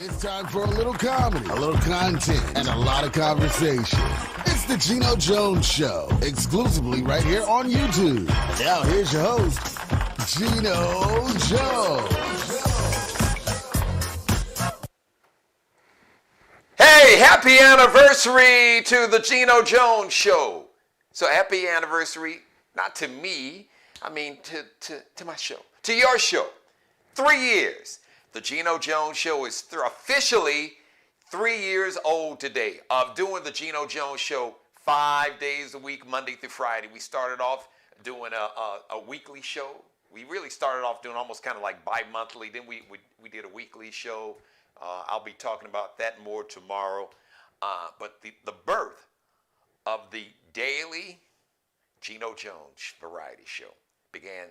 It's time for a little comedy, a little content, and a lot of conversation. It's the Geno Jones Show, exclusively right here on YouTube. Now here's your host, Geno Jones. Hey, happy anniversary to the Geno Jones Show. So happy anniversary, not to me, I mean to my show, to your show. 3 years. The Geno Jones Show is officially 3 years old today of doing the Geno Jones Show 5 days a week, Monday through Friday. We started off doing a weekly show. We really started off doing almost kind of like bi-monthly. Then we did a weekly show. I'll be talking about that more tomorrow. But the birth of the daily Geno Jones variety show began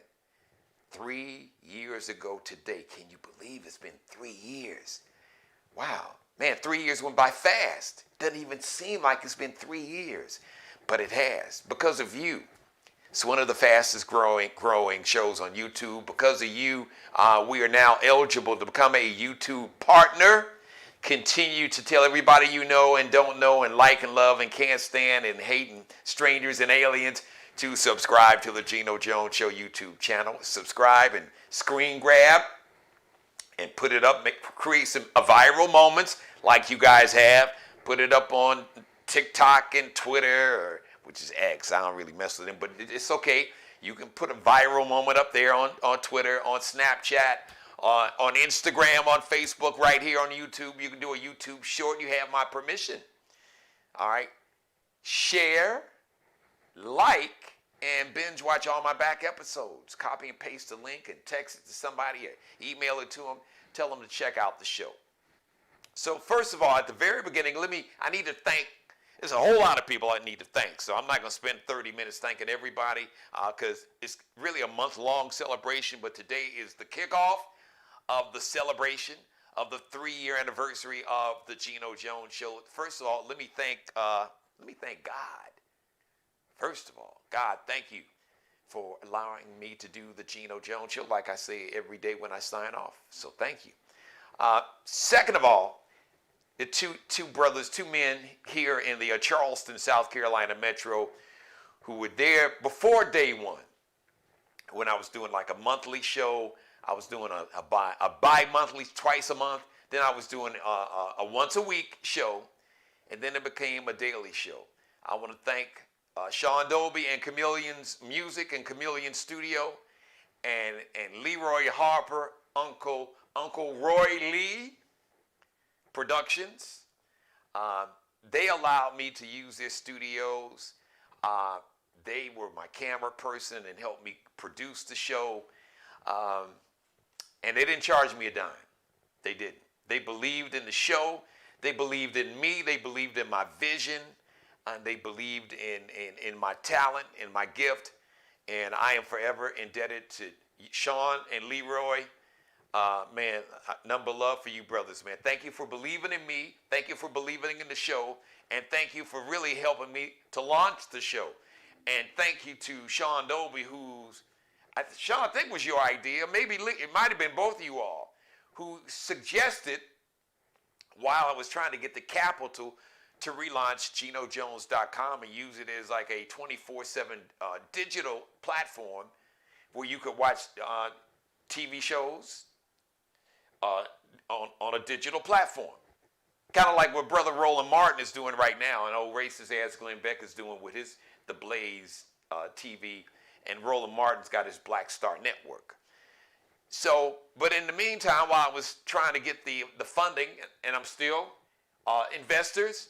3 years ago today. Can you believe it's been 3 years? Wow. Man, 3 years went by fast. Doesn't even seem like it's been 3 years. But it has, because of you. It's one of the fastest growing shows on YouTube. Because of you, we are now eligible to become a YouTube partner. Continue to tell everybody you know and don't know and like and love and can't stand and hating strangers and aliens to subscribe to the Geno Jones Show YouTube channel. Subscribe and screen grab and put it up, create some viral moments like you guys have. Put it up on TikTok and Twitter, which is X. I don't really mess with them, but it's okay. You can put a viral moment up there on Twitter, on Snapchat, on Instagram, on Facebook, right here on YouTube. You can do a YouTube short. You have my permission. All right. Share, like, and binge watch all my back episodes. Copy and paste the link and text it to somebody or email it to them. Tell them to check out the show. So first of all, at the very beginning, I need to thank, there's a whole lot of people I need to thank. So I'm not going to spend 30 minutes thanking everybody because it's really a month-long celebration. But today is the kickoff of the celebration of the 3-year anniversary of the Geno Jones Show. First of all, let me thank God. First of all, God, thank you for allowing me to do the Geno Jones Show, like I say every day when I sign off. So thank you. Second of all, the two brothers, two men here in the Charleston, South Carolina metro, who were there before day one, when I was doing like a monthly show. I was doing a bi-monthly, twice a month. Then I was doing a once a week show, and then it became a daily show. I want to thank Sean Dolby and Chameleon's Music and Chameleon Studio, and Leroy Harper, Uncle Roy Lee Productions. They allowed me to use their studios. They were my camera person and helped me produce the show. And they didn't charge me a dime. They didn't. They believed in the show. They believed in me. They believed in my vision. And they believed in my talent, in my gift. And I am forever indebted to Sean and Leroy. Man, number love for you brothers, man. Thank you for believing in me. Thank you for believing in the show. And thank you for really helping me to launch the show. And thank you to Sean Dolby, Sean, I think was your idea. Maybe it might have been both of you all who suggested, while I was trying to get the capital to relaunch genojones.com and use it as like a 24/7 digital platform where you could watch TV shows on a digital platform. Kind of like what Brother Roland Martin is doing right now, and old racist ass Glenn Beck is doing with the Blaze TV, and Roland Martin's got his Black Star Network. So, but in the meantime, while I was trying to get the funding, and I'm still investors,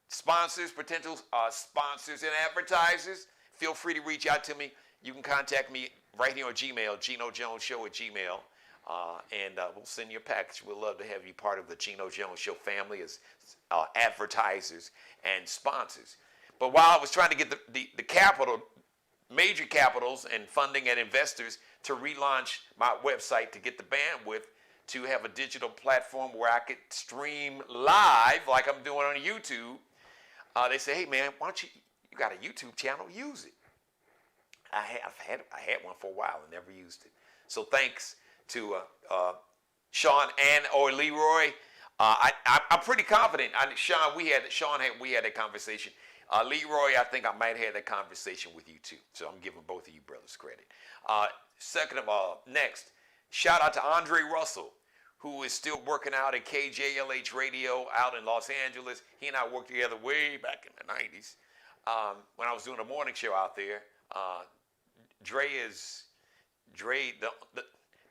sponsors, potential sponsors and advertisers, feel free to reach out to me. You can contact me right here on Gmail, GenoJonesShow@gmail. And we'll send you a package. We'd love to have you part of the Geno Jones Show family as advertisers and sponsors. But while I was trying to get the capital, major capitals and funding and investors to relaunch my website to get the bandwidth to have a digital platform where I could stream live like I'm doing on YouTube, they say, hey man, why don't you got a YouTube channel, use it. I had one for a while and never used it. So thanks to Sean and or Leroy I'm pretty confident. Sean, we had that conversation. Leroy, I think I might have that conversation with you too. So I'm giving both of you brothers credit. Second of all, next, shout out to Andre Russell, who is still working out at KJLH Radio out in Los Angeles. He and I worked together way back in the 90s when I was doing a morning show out there. Dre,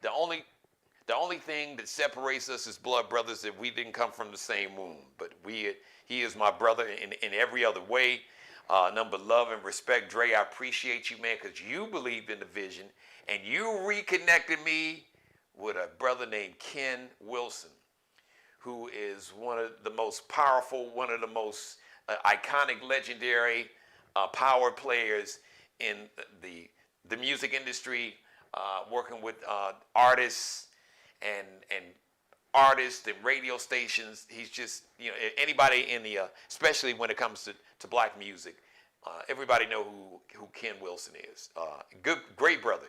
the only thing that separates us as blood brothers is that we didn't come from the same womb. But he is my brother in every other way. Number love and respect. Dre, I appreciate you, man, because you believed in the vision and you reconnected me with a brother named Ken Wilson, who is one of the most powerful, one of the most iconic, legendary power players in the music industry, working with artists and artists and radio stations. He's just, anybody in the, especially when it comes to black music, everybody know who Ken Wilson is. Great brother.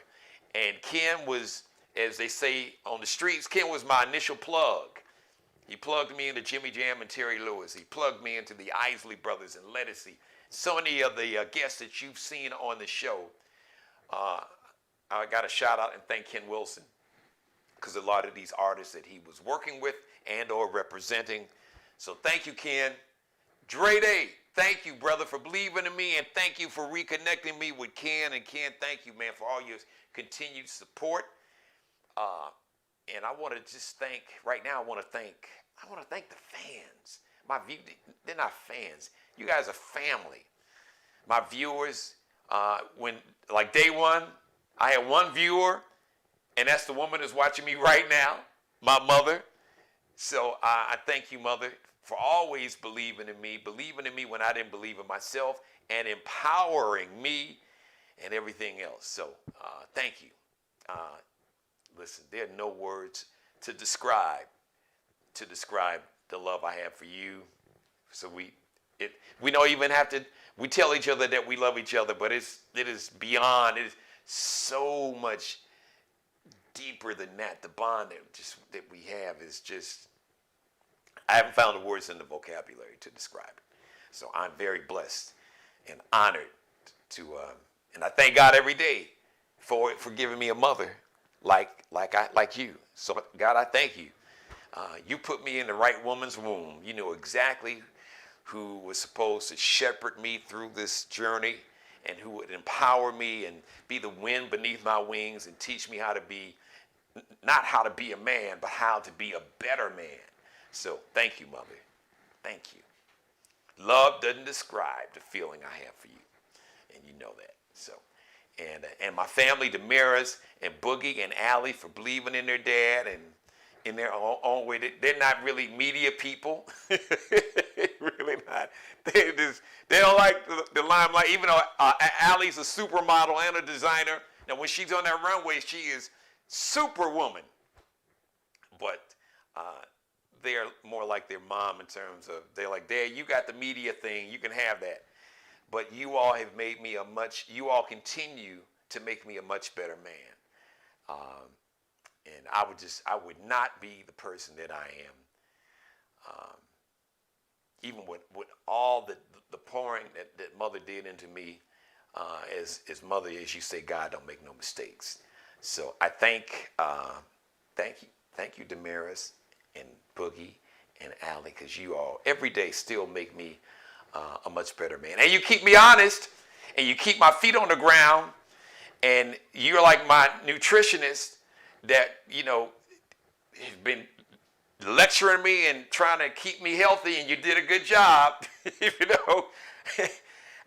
And Ken was, as they say on the streets, Ken was my initial plug. He plugged me into Jimmy Jam and Terry Lewis. He plugged me into the Isley Brothers and Lettucey. So many of the guests that you've seen on the show, I got to shout out and thank Ken Wilson, because a lot of these artists that he was working with and or representing. So thank you, Ken. Dre Day, thank you, brother, for believing in me, and thank you for reconnecting me with Ken. And Ken, thank you, man, for all your continued support. And I want to just thank, right now, I want to thank the fans. They're not fans. You guys are family. My viewers, like day one, I had one viewer, and that's the woman that's watching me right now, my mother. So I thank you, mother, for always believing in me when I didn't believe in myself, and empowering me and everything else. So thank you. Listen, there are no words to describe the love I have for you. So we don't even have to. We tell each other that we love each other, but it is beyond. It is so much deeper than that. The bond that we have is just. I haven't found the words in the vocabulary to describe it. So I'm very blessed and honored to, and I thank God every day for giving me a mother like you. So God, I thank you. You put me in the right woman's womb. You know exactly who was supposed to shepherd me through this journey, and who would empower me and be the wind beneath my wings and teach me how to be, not how to be a man, but how to be a better man. So thank you, mother. Thank you. Love doesn't describe the feeling I have for you, and you know that. So, and my family, the Mirrors and Boogie and Allie, for believing in their dad and in their own way. They're not really media people. Really not. They don't like the limelight. Even though Allie's a supermodel and a designer. Now, when she's on that runway, she is superwoman. But they're more like their mom in terms of, they're like, Dad, you got the media thing. You can have that. But you all have made me you all continue to make me a much better man. And I would not be the person that I am. Even with all the pouring that mother did into me, as mother, as you say, God don't make no mistakes. So I thank you, Damaris and Boogie and Allie, because you all every day still make me a much better man. And you keep me honest, and you keep my feet on the ground, and you're like my nutritionist that, has been lecturing me and trying to keep me healthy, and you did a good job.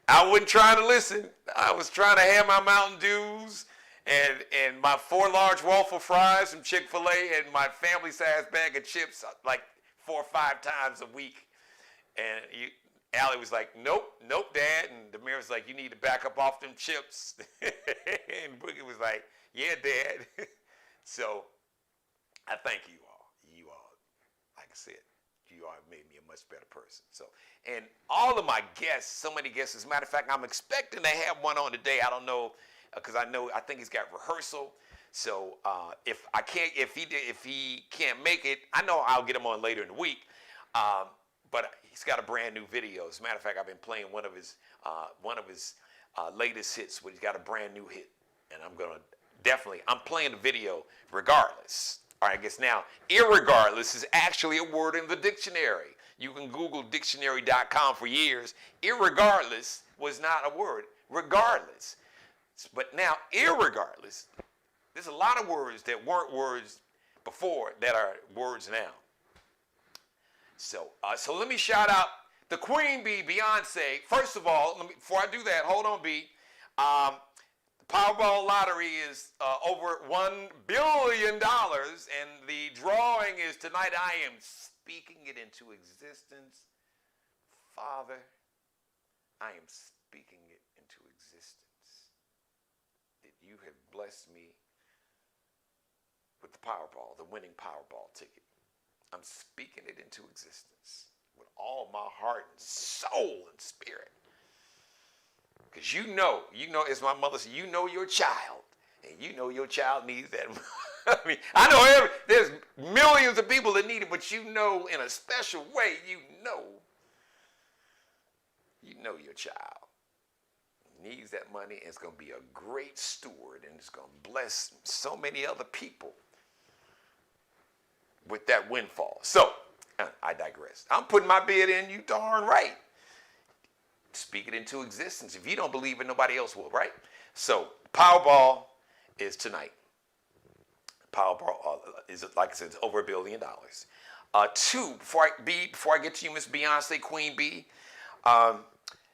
I wasn't trying to listen. I was trying to have my Mountain Dews and my 4 large waffle fries from Chick-fil-A and my family-sized bag of chips like 4 or 5 times a week. And Allie was like, nope, Dad. And Demir was like, you need to back up off them chips. And Boogie was like, yeah, Dad. So I thank you all. You all, like I said, you all have made me a much better person. So, and all of my guests, so many guests. As a matter of fact, I'm expecting to have one on today. I don't know because I think he's got rehearsal. So if he can't make it, I know I'll get him on later in the week. But he's got a brand new video. As a matter of fact, I've been playing one of his latest hits, where he's got a brand new hit, and I'm playing the video regardless. All right, I guess now, irregardless is actually a word in the dictionary. You can Google dictionary.com for years. Irregardless was not a word. Regardless. But now, irregardless, there's a lot of words that weren't words before that are words now. So let me shout out the Queen Bee, Beyonce. First of all, before I do that, hold on, B. The Powerball lottery is over $1 billion, and the drawing is tonight. I am speaking it into existence. Father, I am speaking it into existence. That you have blessed me with the Powerball, the winning Powerball ticket. I'm speaking it into existence with all my heart and soul and spirit. Because you know, as my mother said, you know your child, and you know your child needs that. I mean, I know there's millions of people that need it, but you know in a special way, you know your child needs that money, and it's going to be a great steward, and it's going to bless so many other people with that windfall. So, I digress. I'm putting my bid in, you darn right. Speak it into existence. If you don't believe it, nobody else will, right? So, Powerball is tonight. Powerball is, like I said, it's over $1 billion. Two, before I get to you, Miss Beyonce, Queen Bee.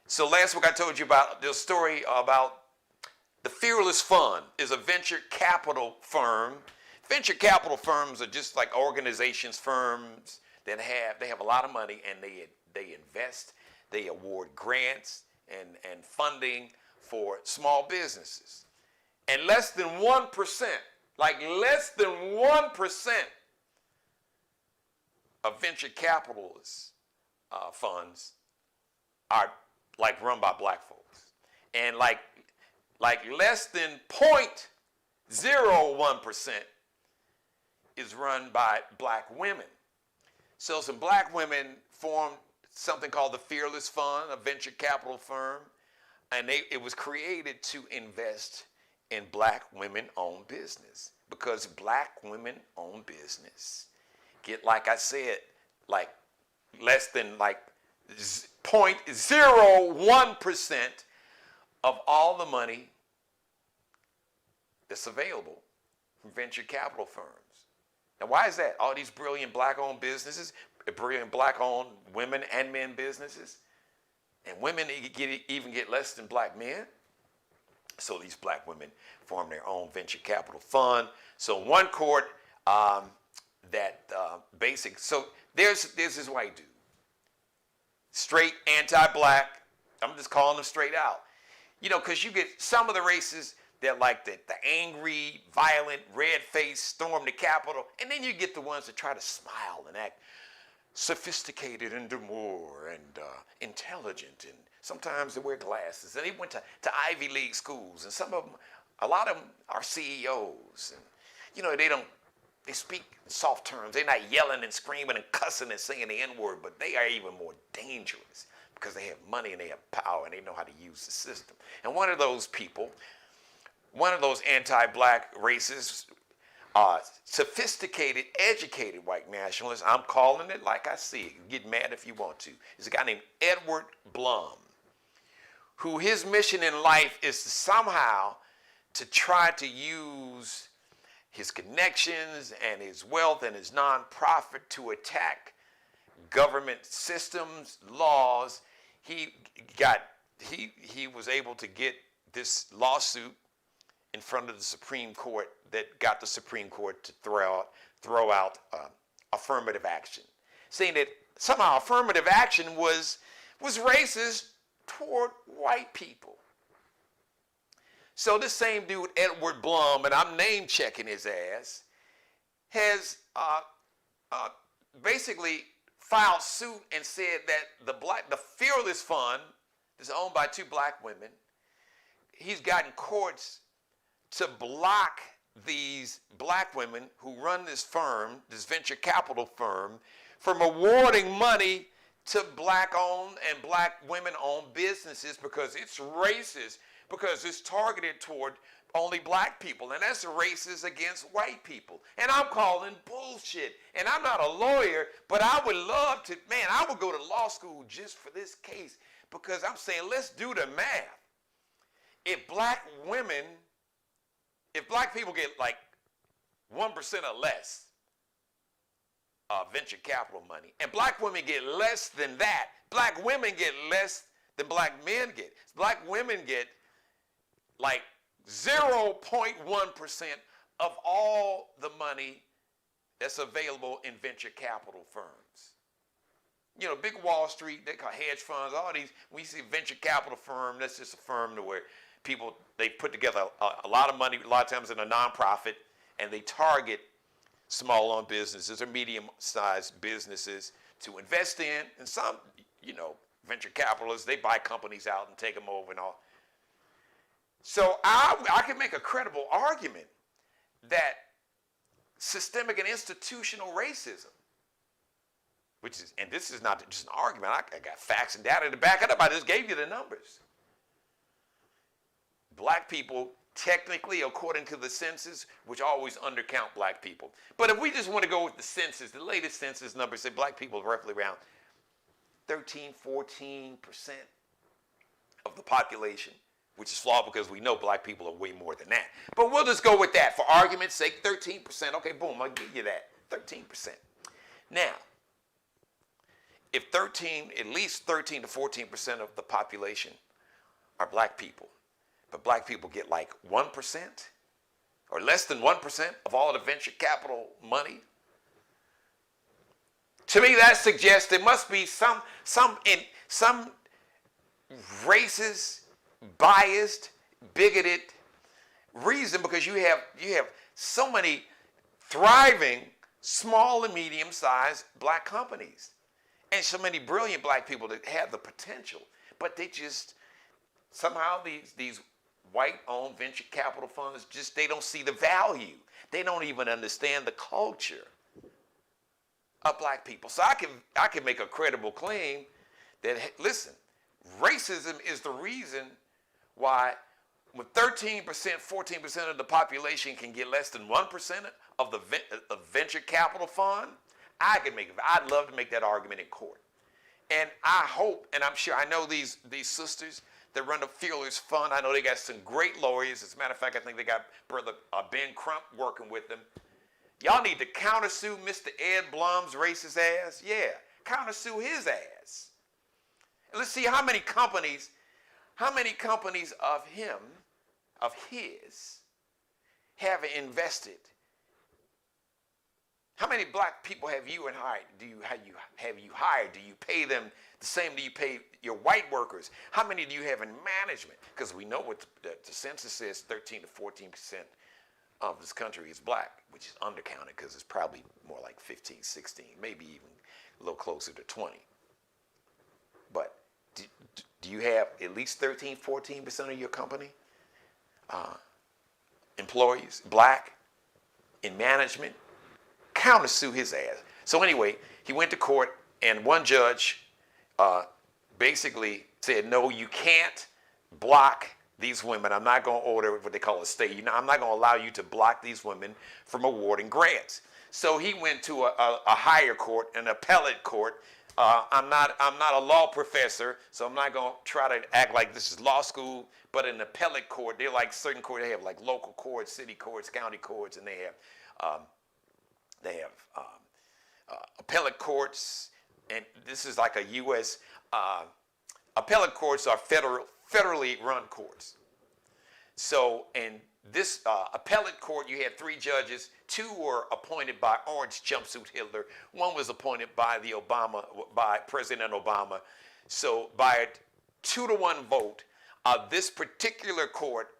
So last week I told you about the story about the Fearless Fund is a venture capital firm. Venture capital firms are just like organizations, firms that have a lot of money, and they invest, they award grants and funding for small businesses. And less than 1%, like less than 1% of venture capitalist funds are like run by black folks. And like less than 0.01% is run by black women. So some black women formed something called the Fearless Fund, a venture capital firm, and it was created to invest in black women-owned business, because black women-owned business get, like I said, like less than like 0.01% of all the money that's available from venture capital firms. Now, why is that? All these brilliant black-owned businesses, brilliant black-owned women and men businesses, and women even get less than black men. So these black women form their own venture capital fund. So one court so there's this white dude, straight anti-black. I'm just calling them straight out. You know, because you get some of the races that like the angry, violent, red-faced storm the Capitol, and then you get the ones that try to smile and act sophisticated and demure and intelligent, and sometimes they wear glasses, and they went to Ivy League schools, and a lot of them are CEOs, and you know, they speak in soft terms. They're not yelling and screaming and cussing and saying the N-word, but they are even more dangerous because they have money and they have power and they know how to use the system. And one of those people, one of those anti-black races, sophisticated, educated white nationalists, I'm calling it like I see it, get mad if you want to, is a guy named Edward Blum, who his mission in life is to somehow to try to use his connections and his wealth and his nonprofit to attack government systems, laws. He was able to get this lawsuit in front of the Supreme Court that got the Supreme Court to throw out affirmative action, saying that somehow affirmative action was racist toward white people. So this same dude, Edward Blum, and I'm name checking his ass, has basically filed suit and said that the Fearless Fund is owned by two black women. He's gotten courts to block these black women who run this firm, this venture capital firm, from awarding money to black-owned and black women-owned businesses because it's racist, because it's targeted toward only black people, and that's racist against white people. And I'm calling bullshit. And I'm not a lawyer, but I would love to, man, I would go to law school just for this case, because I'm saying, let's do the math. If black people get like 1% or less venture capital money, and black women get less than that, black women get less than black men get. Black women get like 0.1% of all the money that's available in venture capital firms. You know, big Wall Street, they call hedge funds, all these, when you see venture capital firm, that's just a firm to where people, they put together a lot of money, a lot of times in a nonprofit, and they target small-owned businesses or medium-sized businesses to invest in. And some, you know, venture capitalists, they buy companies out and take them over and all. So I can make a credible argument that systemic and institutional racism, which is, and this is not just an argument, I got facts and data to back it up, I just gave you the numbers. Black people, technically, according to the census, which always undercount black people. But if we just want to go with the census, the latest census numbers say black people are roughly around 13, 14% of the population, which is flawed because we know black people are way more than that. But we'll just go with that. For argument's sake, 13%. Okay, boom, I'll give you that. 13%. Now, if at least 13 to 14% of the population are black people, but black people get like 1% or less than 1% of all the venture capital money, to me that suggests there must be some racist, biased, bigoted reason, because you have so many thriving small and medium-sized black companies and so many brilliant black people that have the potential, but they just somehow these white-owned venture capital funds just, they don't see the value. They don't even understand the culture of black people. So I can make a credible claim that, listen, racism is the reason why when 13%, 14% of the population can get less than 1% of the venture capital fund, I'd love to make that argument in court. And I hope, and I'm sure, I know these sisters that run the Fearless Fund, I know they got some great lawyers. As a matter of fact, I think they got Brother Ben Crump working with them. Y'all need to countersue Mr. Ed Blum's racist ass. Yeah, countersue his ass. And let's see how many companies of his, have invested. How many black people have you hired? Have you hired? Do you pay them the same do you pay your white workers? How many do you have in management? Because we know what the census says, 13 to 14% of this country is black, which is undercounted because it's probably more like 15, 16, maybe even a little closer to 20. But do you have at least 13, 14% of your company employees black in management? Countersue his ass. So anyway, he went to court, and one judge basically said, no, you can't block these women. I'm not going to order what they call a stay. I'm not going to allow you to block these women from awarding grants. So he went to a higher court, an appellate court. I'm not a law professor, so I'm not going to try to act like this is law school, but an appellate court, they're like certain courts, they have like local courts, city courts, county courts, and they have appellate courts, and this is like a U.S. Appellate courts are federally run courts. So in this appellate court, you had 3 judges. 2 were appointed by Orange Jumpsuit Hitler. 1 was appointed by President Obama. So by a 2-to-1 vote, this particular court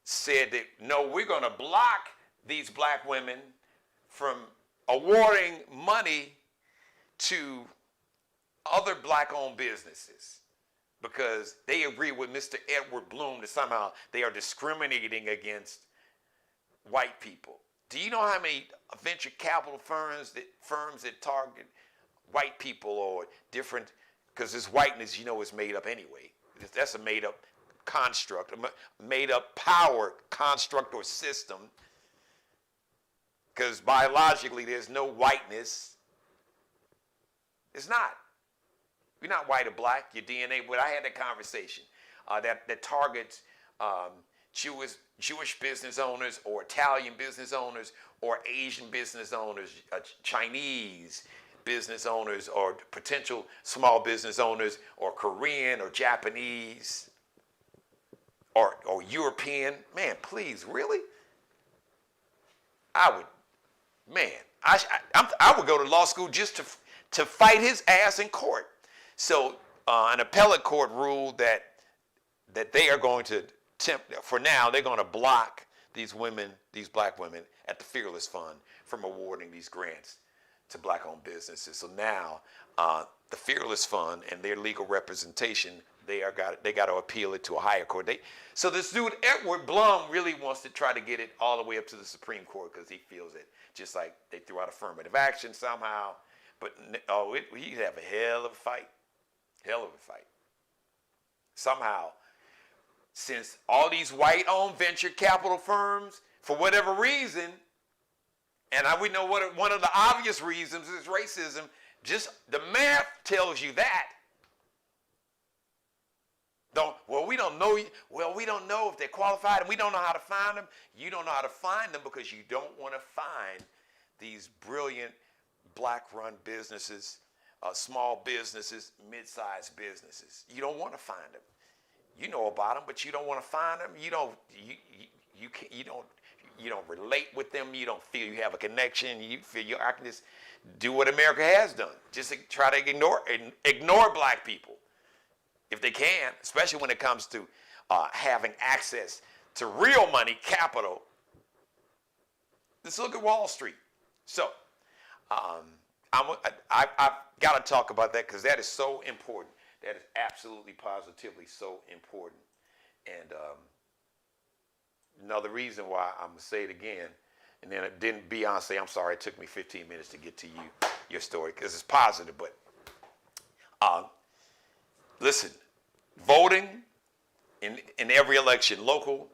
said that, no, we're going to block these black women from awarding money to other black-owned businesses. because they agree with Mr. Edward Bloom that somehow they are discriminating against white people. Do you know how many venture capital firms that target white people or different, because this whiteness, is made up anyway. That's a made up construct, a made up power construct or system, because biologically there's no whiteness. It's not. You're not white or black, your DNA. But I had that conversation that targets Jewish business owners or Italian business owners or Asian business owners, Chinese business owners or potential small business owners or Korean or Japanese or European. Man, please, really? I would go to law school just to fight his ass in court. So an appellate court ruled that they are going to for now, they're going to block these black women at the Fearless Fund from awarding these grants to black-owned businesses. So now the Fearless Fund and their legal representation, they got to appeal it to a higher court. So this dude Edward Blum really wants to try to get it all the way up to the Supreme Court because he feels it, just like they threw out affirmative action somehow. But he'd have a hell of a fight. Hell of a fight. Somehow, since all these white-owned venture capital firms, for whatever reason, and we know one of the obvious reasons is racism, just the math tells you that. We don't know if they're qualified, and we don't know how to find them. You don't know how to find them because you don't want to find these brilliant black-run businesses, small businesses, mid-sized businesses. You don't want to find them. You know about them, but you don't want to find them. You don't relate with them. You don't feel you have a connection. You feel I can just do what America has done. Just try to ignore black people if they can, especially when it comes to having access to real money, capital. Let's look at Wall Street. So I've got to talk about that because that is so important. That is absolutely, positively so important. And another reason why I'm going to say it again, and then Beyonce, I'm sorry, it took me 15 minutes to get to your story, because it's positive, but listen, voting in every election, local,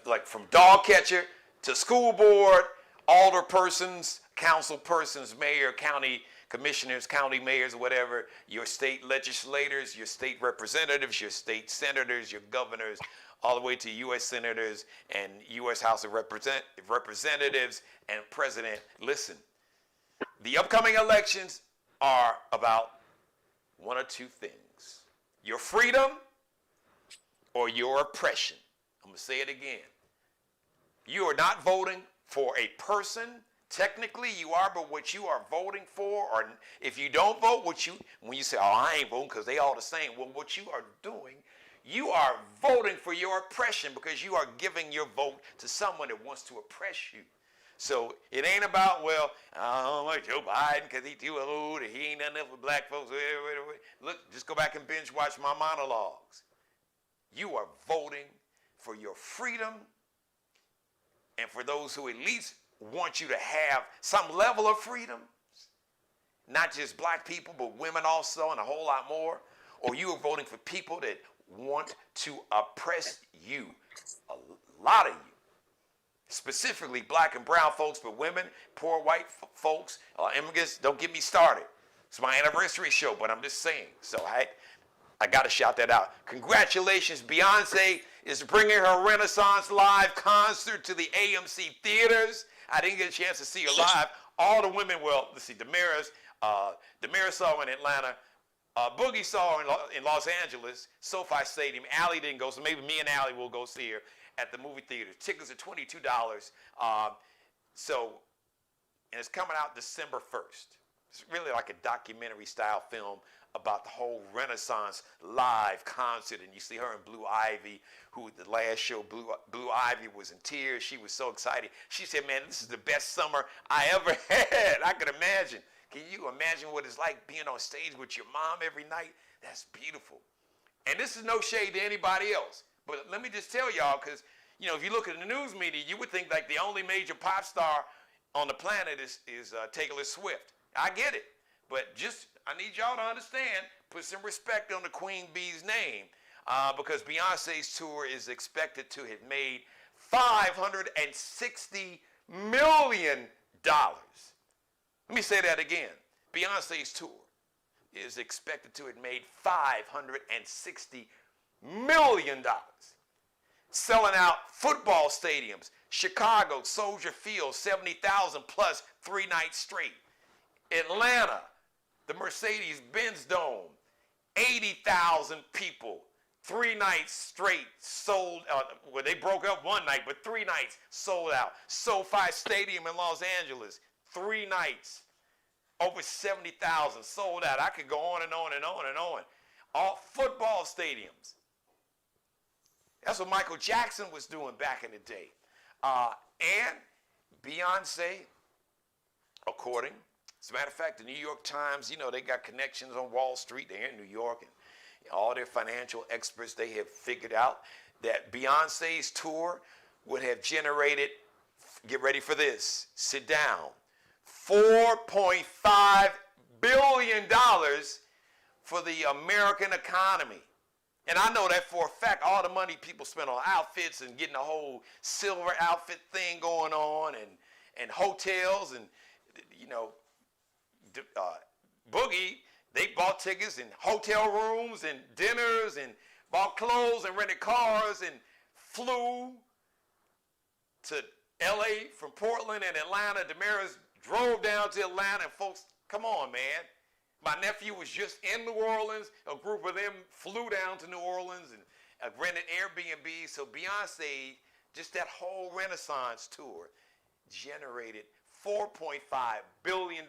like from dog catcher to school board, alder persons, council persons, mayor, county commissioners, county mayors, whatever, your state legislators, your state representatives, your state senators, your governors, all the way to U.S. senators and U.S. House of Representatives and president. Listen, the upcoming elections are about one or two things: your freedom or your oppression. I'm going to say it again. You are not voting for a person. Technically, you are, but what you are voting for, or if you don't vote, when you say, oh, I ain't voting because they all the same, well, what you are doing, you are voting for your oppression because you are giving your vote to someone that wants to oppress you. So it ain't about, well, I don't like Joe Biden because he too old, or he ain't done enough with black folks. Look, just go back and binge watch my monologues. You are voting for your freedom and for those who at least want you to have some level of freedom, not just black people, but women also, and a whole lot more. Or you are voting for people that want to oppress you, a lot of you, specifically black and brown folks, but women, poor white folks, immigrants. Don't get me started. It's my anniversary show, but I'm just saying. So I got to shout that out. Congratulations, Beyonce is bringing her Renaissance live concert to the AMC theaters. I didn't get a chance to see her live. All the women, well, let's see, Damaris saw in Atlanta, Boogie saw in Los Angeles, SoFi Stadium. Allie didn't go, so maybe me and Allie will go see her at the movie theater. Tickets are $22. And it's coming out December 1st. It's really like a documentary style film about the whole Renaissance live concert. And you see her and Blue Ivy, who the last show, Blue Ivy was in tears. She was so excited. She said, man, this is the best summer I ever had. I could imagine. Can you imagine what it's like being on stage with your mom every night? That's beautiful. And this is no shade to anybody else. But let me just tell y'all, because, you know, if you look at the news media, you would think like the only major pop star on the planet is Taylor Swift. I get it. But just, I need y'all to understand, put some respect on the Queen Bee's name. Because Beyonce's tour is expected to have made $560 million. Let me say that again. Beyonce's tour is expected to have made $560 million. Selling out football stadiums. Chicago, Soldier Field, 70,000 plus 3 nights straight. Atlanta, the Mercedes-Benz Dome, 80,000 people, 3 nights straight sold out. Well, they broke up one night, but 3 nights sold out. SoFi Stadium in Los Angeles, 3 nights. Over 70,000 sold out. I could go on and on and on and on. All football stadiums. That's what Michael Jackson was doing back in the day. And Beyonce, according, as a matter of fact, the New York Times, you know, they got connections on Wall Street. They're in New York, and all their financial experts, they have figured out that Beyonce's tour would have generated, get ready for this, sit down, $4.5 billion for the American economy. And I know that for a fact, all the money people spend on outfits and getting the whole silver outfit thing going on, and hotels, and, you know, Boogie, they bought tickets and hotel rooms and dinners and bought clothes and rented cars and flew to LA from Portland and Atlanta. Damaris drove down to Atlanta, and folks, come on, man. My nephew was just in New Orleans. A group of them flew down to New Orleans and rented Airbnb. So Beyonce, just that whole Renaissance tour, generated $4.5 billion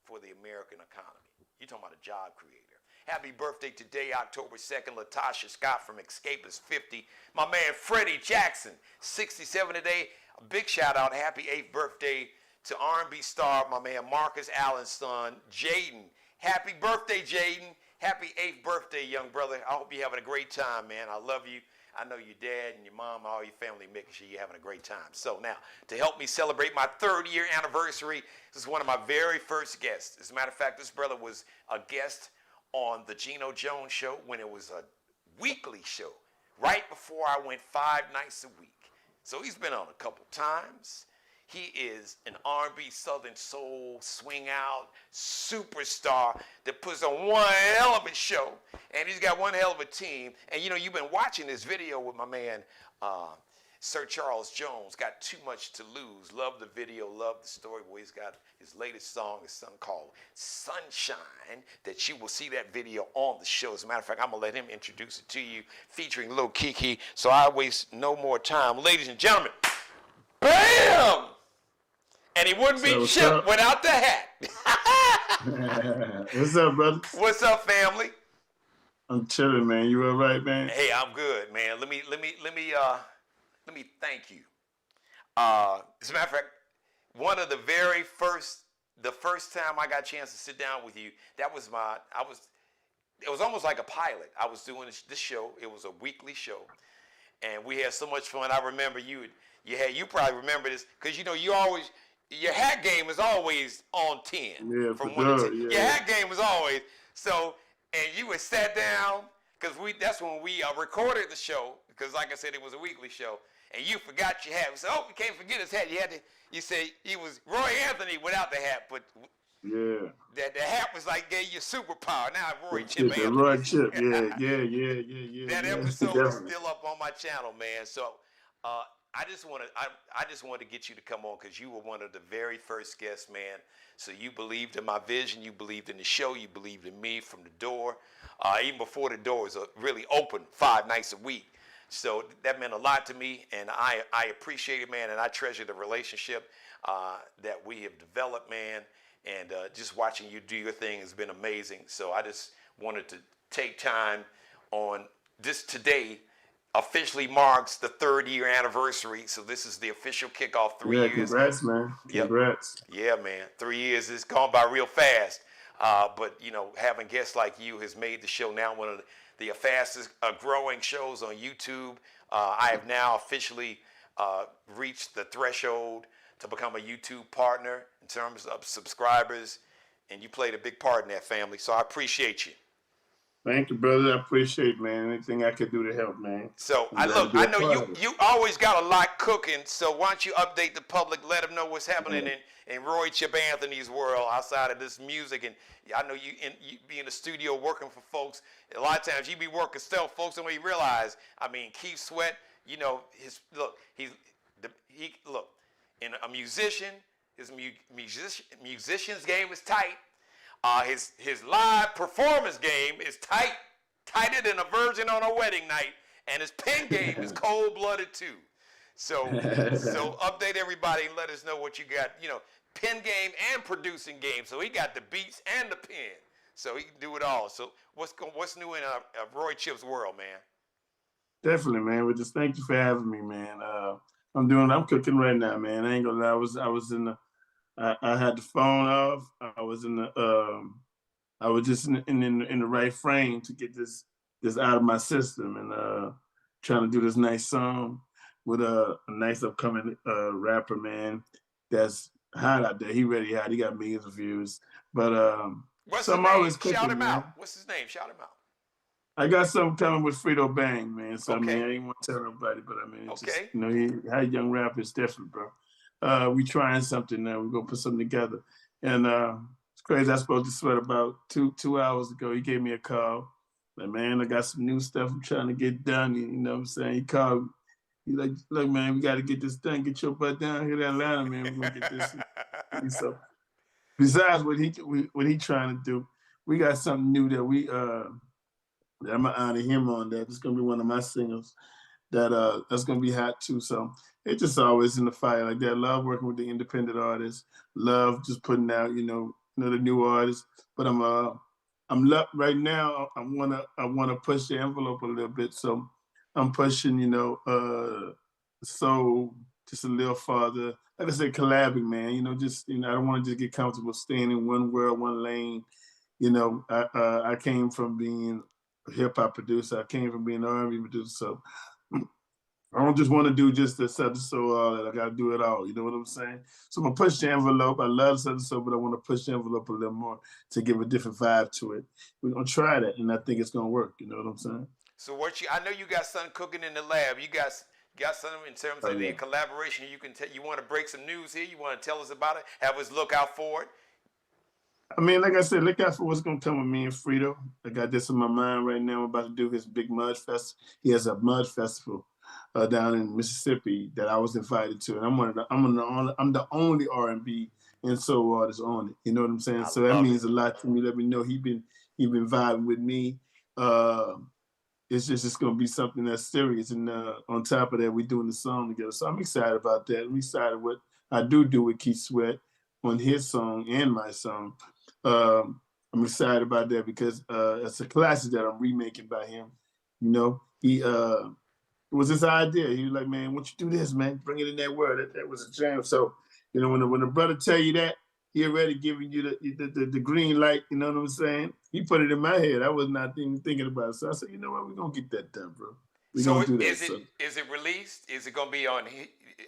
for the American economy. You're talking about a job creator. Happy birthday today, October 2nd, Latasha Scott from Escapist 50. My man Freddie Jackson, 67 today. A big shout out, happy 8th birthday to R&B star, my man Marcus Allen's son, Jaden. Happy birthday, Jaden. Happy 8th birthday, young brother. I hope you're having a great time, man. I love you. I know your dad and your mom, all your family, making sure you're having a great time. So now, to help me celebrate my 3rd year anniversary, this is one of my very first guests. As a matter of fact, this brother was a guest on the Geno Jones show when it was a weekly show, right before I went 5 nights a week. So he's been on a couple times. He is an R&B Southern Soul swing out superstar that puts on one hell of a show, and he's got one hell of a team. And you know, you've been watching this video with my man Sir Charles Jones, Got Too Much to Lose. Love the video, love the story. Boy, he's got his latest song, his song called Sunshine, that you will see that video on the show. As a matter of fact, I'm going to let him introduce it to you, featuring Lil Kiki, so I waste no more time. Ladies and gentlemen, bam! And he wouldn't be Chip without the hat. What's up, brother? What's up, family? I'm chilling, man. You all right, man? Hey, I'm good, man. Let me thank you. As a matter of fact, one of the first time I got a chance to sit down with you, it was almost like a pilot. I was doing this show. It was a weekly show, and we had so much fun. I remember you probably remember this, because you know your hat game is always on 10. Yeah, from for sure. Yeah. Your hat game was always so. And you would sat down, because that's when we recorded the show, because like I said, it was a weekly show, and you forgot your hat. We said, oh, you can't forget his hat. You say he was Roy Anthony without the hat, but yeah, the hat was like gave you superpower. Now Roy Chip Anthony. Roy Chip, yeah. That episode is still up on my channel, man. So I just wanted to get you to come on, because you were one of the very first guests, man. So you believed in my vision, you believed in the show, you believed in me from the door, even before the door was really open 5 nights a week. So that meant a lot to me, and I appreciate it, man, and I treasure the relationship that we have developed, man. And just watching you do your thing has been amazing. So I just wanted to take time on this today. Officially marks the 3rd year anniversary, so this is the official kickoff. 3 years. Congrats, man. Congrats. Yeah, man. 3 years has gone by real fast. But you know, having guests like you has made the show now one of the fastest growing shows on YouTube. I have now officially reached the threshold to become a YouTube partner in terms of subscribers, and you played a big part in that, family. So I appreciate you. Thank you, brother. I appreciate, man. Anything I could do to help, man. So I'm glad to be I a know part of it. you always got a lot cooking. So why don't you update the public, let them know what's happening in Roy Chip Anthony's world outside of this music. And I know you be in the studio working for folks. A lot of times you be working stuff, folks don't even realize. I mean, Keith Sweat, you know, he's in a musician. His musician's game is tight. His live performance game is tighter than a virgin on a wedding night, and his pen game is cold-blooded too. So update everybody and let us know what you got. You know, pen game and producing game. So he got the beats and the pen, so he can do it all. So what's new in Roy Chip's world, man? Definitely, man. We just thank you for having me, man. I'm cooking right now, man. I ain't gonna lie. I was in the. I had the phone off. I was in the. I was just in the right frame to get this out of my system and trying to do this nice song with a nice upcoming rapper, man. That's hot out there. He really hot. He got millions of views. But what's so his I'm name? always cooking, Shout him man. out. What's his name? Shout him out. I got something coming with Frito Bang, man. So Okay. I mean, I ain't want to tell nobody, but I mean, it's Okay. just, you know, he had young rappers different, bro. We trying something now. We're gonna put something together, and it's crazy. I spoke to Sweat about two hours ago. He gave me a call. Like, man, I got some new stuff I'm trying to get done. You know what I'm saying? He called. He like, look, man, we got to get this done. Get your butt down here to Atlanta, man. We're gonna get this. So, besides what he trying to do, we got something new that that I'm gonna honor him on. That it's gonna be one of my singles. That's gonna be hot too. So it's just always in the fire like that. Love working with the independent artists. Love just putting out, you know the new artists. But right now. I wanna push the envelope a little bit. So I'm pushing, so just a little farther. Like I said, collabing, man. I don't want to just get comfortable staying in one world, one lane. I came from being a hip hop producer. I came from being an R&B producer. So I don't just want to do just the Southern Soul. That I got to do it all. You know what I'm saying? So I'm gonna push the envelope. I love Southern Soul, but I want to push the envelope a little more to give a different vibe to it. We're gonna try that, and I think it's gonna work. You know what I'm saying? So I know you got something cooking in the lab. You got something in terms of the collaboration. You can you want to break some news here? You want to tell us about it? Have us look out for it? I mean, like I said, look out for what's gonna come with me and Frito. I got this in my mind right now. I'm about to do his big mud fest. He has a mud festival down in Mississippi that I was invited to, and I'm the only R&B and soul artist on it. You know what I'm saying? So that means a lot to me. Let me know he been vibing with me. It's gonna be something that's serious, and on top of that, we're doing the song together. So I'm excited about that. I'm excited what I do with Keith Sweat on his song and my song. I'm excited about that because it's a classic that I'm remaking by him. He it was his idea. He was like, man, why don't you do this, man? Bring it in that word. That was a jam. So, when the brother tell you that, he already giving you the green light, you know what I'm saying? He put it in my head. I was not even thinking about it. So I said, you know what? We're going to get that done, bro. We're going to do that. Is it released? Is it going to be on,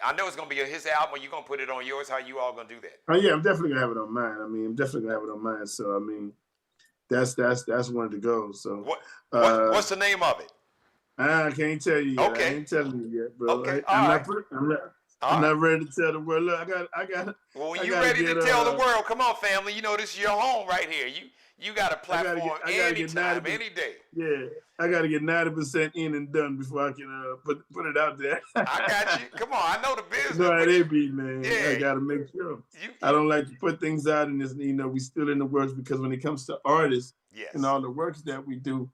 I know it's going to be on his album, or you going to put it on yours? How you all going to do that? Oh, yeah, I'm definitely going to have it on mine. I mean, I'm definitely going to have it on mine. So, I mean, that's one of the goals. So, what's the name of it? I can't tell you yet. Okay. I ain't telling you yet, bro. Okay. I'm not ready to tell the world. Look, I got. Well, when you're ready to tell the world, come on, family. This is your home right here. You got a platform anytime, any day. Yeah, I got to get 90% in and done before I can put it out there. I got you. Come on, I know the business. No, it ain't be, man. Yeah. I got to make sure. I don't like to put things out in this. We still in the works because when it comes to artists and all the works that we do,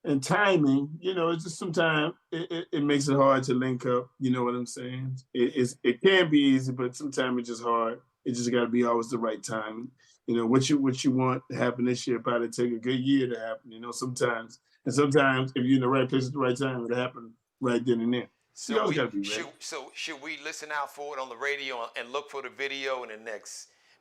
and timing, it's just sometimes it makes it hard to link up. You know what I'm saying? It can be easy, but sometimes it's just hard. It just got to be always the right time. What you want to happen this year probably take a good year to happen. Sometimes if you're in the right place at the right time, it'll happen right then and there. So should we listen out for it on the radio and look for the video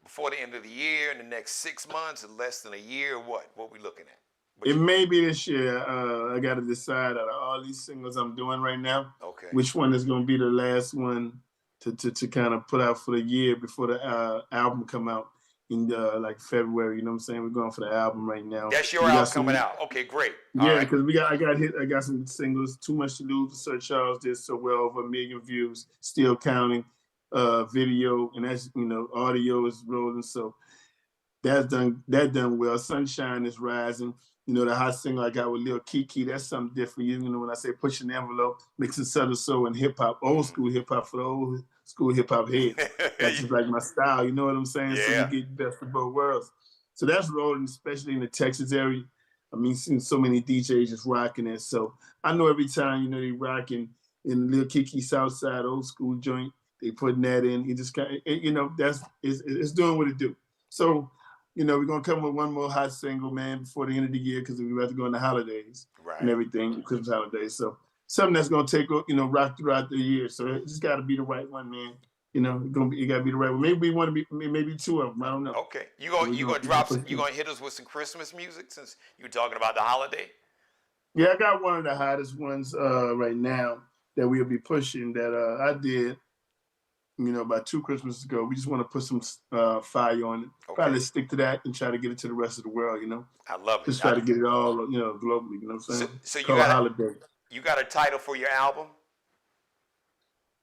before the end of the year, in the next 6 months, or less than a year? What we looking at? It may be this year. I got to decide out of all these singles I'm doing right now, which one is going to be the last one to kind of put out for the year before the album come out in like February. You know what I'm saying? We're going for the album right now. That's your album coming out. Okay, great. Yeah, because I got some singles. Too Much to Lose. Sir Charles did so well, over 1 million views, still counting. Video, and that's, you know, audio is rolling. So that done well. Sunshine is rising. You know, the hot single I got with Lil Kiki, that's something different. You know, when I say pushing the envelope, mixing Southern soul and hip hop, old school hip hop for the old school hip hop heads. That's just like my style. You know what I'm saying? Yeah. So you get the best of both worlds. So that's rolling, especially in the Texas area. I mean, seeing so many DJs just rocking it. So I know every time, you know, they rocking in Lil Kiki Southside old school joint, they putting that in. He just kind of, you know, it's doing what it do. So, you know, we're gonna come with one more hot single, man, before the end of the year, because we're about to go in the holidays and everything, Christmas holidays. So something that's gonna take, you know, rock throughout the year. So it's got to be the right one, man. You know, it got to be the right one. Maybe we want to be, maybe two of them. I don't know. Okay, you gonna hit us with some Christmas music since you're talking about the holiday? Yeah, I got one of the hottest ones right now that we'll be pushing that I did. You know, about 2 Christmases ago. We just want to put some fire on it. Probably stick to that and try to get it to the rest of the world, you know? I love it. Just try to get it all, you know, globally, you know what I'm saying? So you got a title for your album?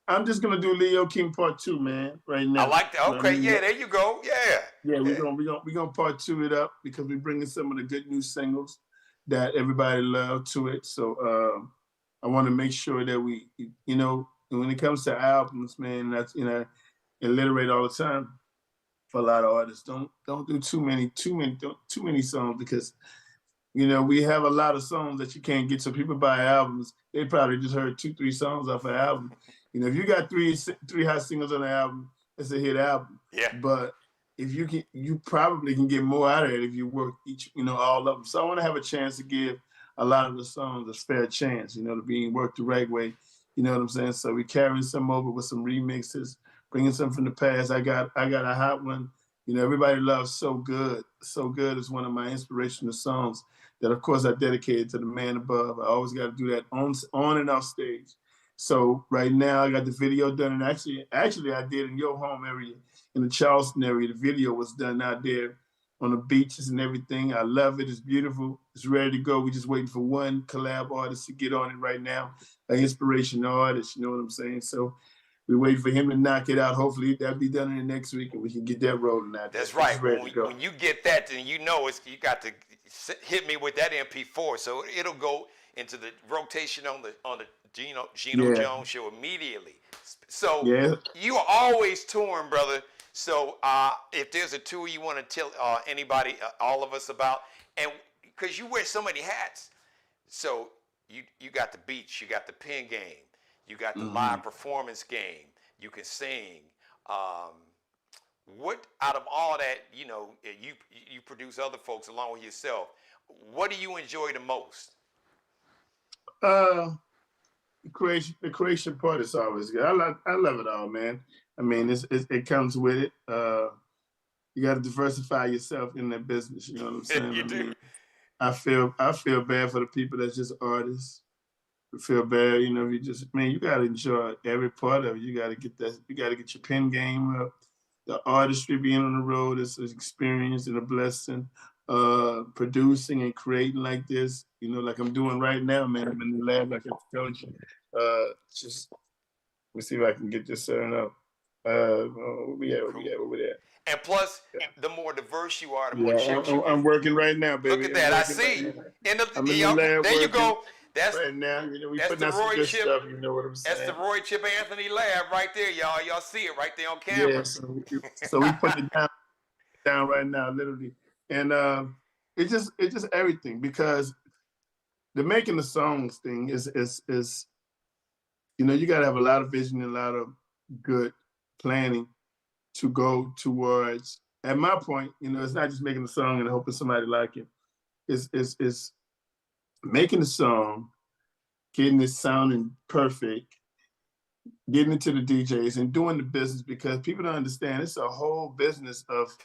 I'm just going to do Leo King Part 2, man, right now. I like that. Okay, yeah, there you go. Yeah. Yeah, we're gonna Part 2 it up because we're bringing some of the good new singles that everybody loved to it. So I want to make sure that we, you know, and when it comes to albums, man, that's, you know, alliterate all the time for a lot of artists. Don't do too many songs, because, you know, we have a lot of songs that you can't get. So people buy albums, they probably just heard 2-3 songs off an album. You know, if you got three hot singles on the album, it's a hit album. Yeah. But if you probably can get more out of it if you work each, you know, all of them. So I want to have a chance to give a lot of the songs a fair chance, you know, to being worked the right way. You know what I'm saying? So we carrying some over with some remixes, bringing some from the past. I got a hot one. You know, everybody loves So Good. So Good is one of my inspirational songs that, of course, I dedicated to the man above. I always got to do that on and off stage. So right now I got the video done, and actually I did in your home area, in the Charleston area. The video was done out there on the beaches and everything. I love it. It's beautiful. It's ready to go. We're just waiting for one collab artist to get on it right now, an inspirational artist, you know what I'm saying? So we're waiting for him to knock it out. Hopefully that'll be done in the next week and we can get that rolling out. That's right. When you get that, then you know you got to hit me with that MP4. So it'll go into the rotation on the Geno Jones show immediately. So you are always touring, brother. So if there's a tour you want to tell anybody, all of us about, and because you wear so many hats, so you got the beats, you got the pen game, you got the live performance game, you can sing. What out of all that, you know, you produce other folks along with yourself, what do you enjoy the most? The creation part is always good. I love it all, man. I mean, it comes with it. You got to diversify yourself in that business. You know what I'm saying? You do. I feel bad for the people that's just artists. I feel bad, you know. You got to enjoy every part of it. You got to get that. You got to get your pen game up. The artistry, being on the road, is an experience and a blessing. Producing and creating like this, you know, like I'm doing right now, man. I'm in the lab, like I told you. Just let me see if I can get this set up. Where we at? And plus, the more diverse you are, the more chips you I'm working right now, baby. Look at that. I see. There you go. That's right now. You know, we putting out some good stuff. You know what I'm saying? That's the Roy Chip Anthony lab right there, y'all. Y'all see it right there on camera. Yeah. So we put it down right now, literally, and it's just everything, because the making the songs thing is you know, you got to have a lot of vision and a lot of good planning to go towards. At my point, you know, it's not just making the song and hoping somebody like it. It's making the song, getting it sounding perfect, getting it to the DJs and doing the business, because people don't understand it's a whole business of